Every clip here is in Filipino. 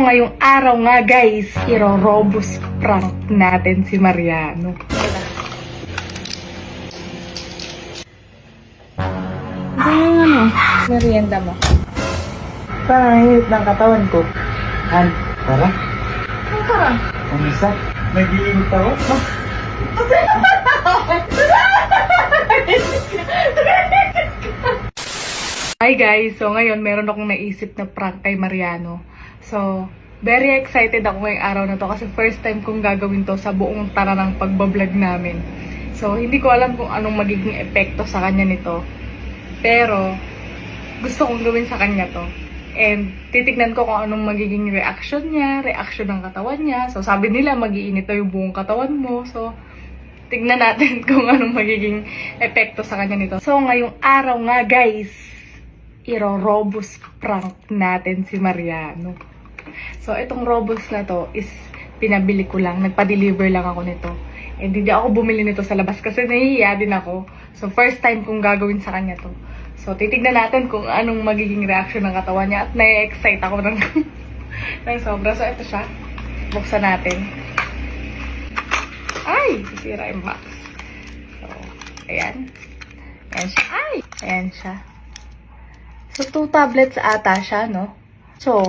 ngayong araw nga guys, iro-robust prank natin si Mariano. Ito yung merienda mo. Parang hihit ng katawan ko. Han, tara. Ang tara. Ang isa. Nag-iinit ako. Hi guys! So ngayon, meron akong naisip na prank kay Mariano. So, very excited ako ngayong araw na to kasi first time kong gagawin to sa buong tara ng pagbablog namin. So, hindi ko alam kung anong magiging epekto sa kanya nito. Pero, gusto kong gawin sa kanya to. And, titignan ko kung anong magiging reaction niya, reaction ng katawan niya. So, sabi nila, mag-iinit na yung buong katawan mo. So, tignan natin kung anong magiging epekto sa kanya nito. So, ngayong araw nga guys, iro-robust prank natin si Mariano. So, itong robust na to is pinabili ko lang. Nagpa-deliver lang ako nito. And hindi ako bumili nito sa labas kasi nahihiya din ako. So, first time kong gagawin sa kanya to. So, titignan natin kung anong magiging reaction ng katawan niya. At na-excite ako ng, ng sobra. So, ito siya. Buksan natin. Ay! Sisira yung box. So, ayan. Ayan siya. Ay! Ayan siya. So, 2 tablets ata siya, no? So,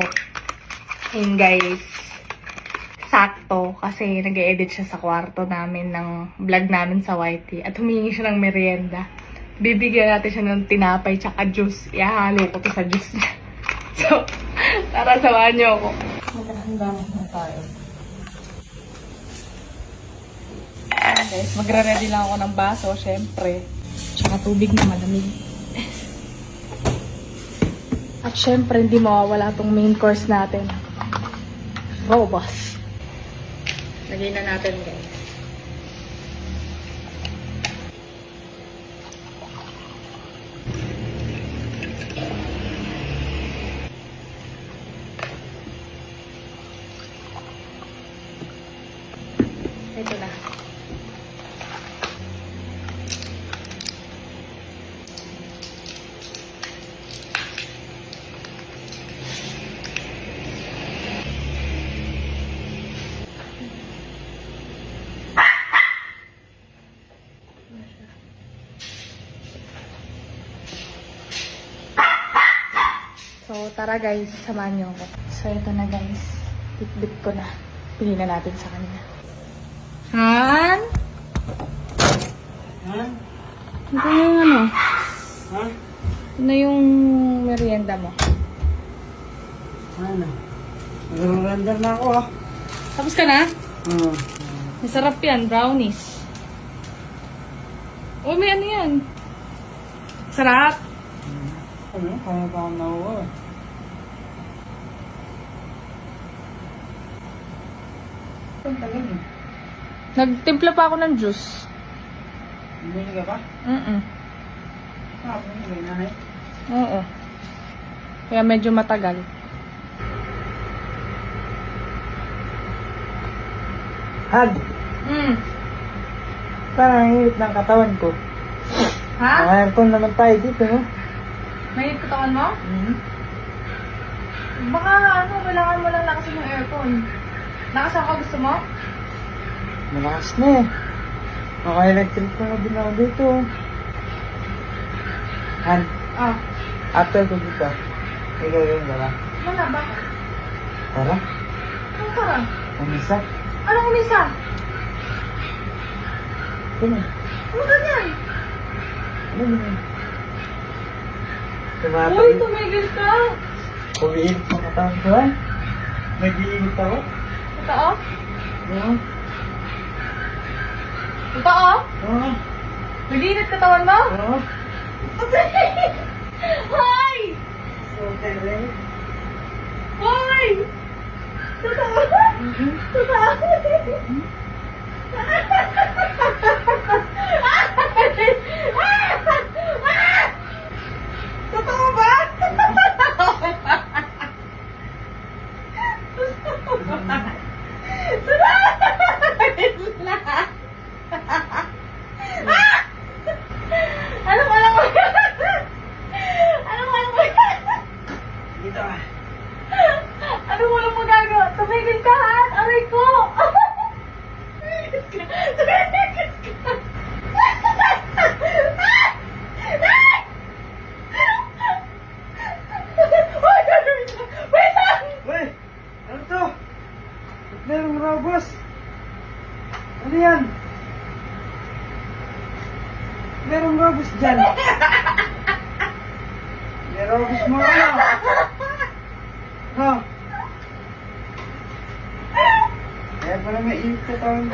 yun guys. Sakto. Kasi nag-edit siya sa kwarto namin ng vlog namin sa YT. At humingi siya ng merienda. Bibigyan natin siya ng tinapay tsaka juice. Ihahalo ko to sa juice niya. So, tara, samahan niyo ako. Magandang na tayo. Guys, magre-ready lang ako ng baso, syempre. Tsaka tubig na malamig. At syempre, hindi mawawala itong main course natin. Robust. Lagay na natin, guys. Ito na. So, tara guys, samahan niyo ako. So, ito na guys. Bit-bit ko na. Pili na natin sa kanya. Han? Han? Ito na yung ano? Ha? Ito na yung merienda mo. Ano? Nag-render na ako ah. Tapos ka na? Oo. Masarap yan, brownies. Uy, may ano yan? Sarap. Ano? Kaya pa ako nauwa eh. Ang tagal eh. Nagtimpla pa ako ng juice. Bumili ka pa? Bumili na eh. Oo. Kaya medyo matagal. Han! Parang hihit ng katawan ko. Ha? Ang aircon naman tayo dito, no? May katawan mo? Baka ano, kailangan mo lang lakasin yung aircon. Lakasan ka, gusto mo? Malakas na eh. Naka-electric na din ako dito. Han, Ah. after ko dito, ikaw yun ba? Wala, baka. Tara, Ano tara? ang isa. Anong umisa? Ito na. Ano ganyan? Ano yun? Uy, Tumatay. tumigil ka. Umiinit ang katawan ko eh. Nag-iinit ako. Totoo? Oo. Totoo? Oo. Nag-iinit katawan mo? Oo. Hoy! So, kaya Hoy! Totoo? Totoo? Totoo ba? Alam mo. Dito ah. Ano mo lang magagawa? Bibintahan! Aray ko! Wait lang! Uy! Ano to? Ba't merong robos? Ano yan? Merong robos dyan. May robos mo ano? Ha? Kaya pala may ipit ang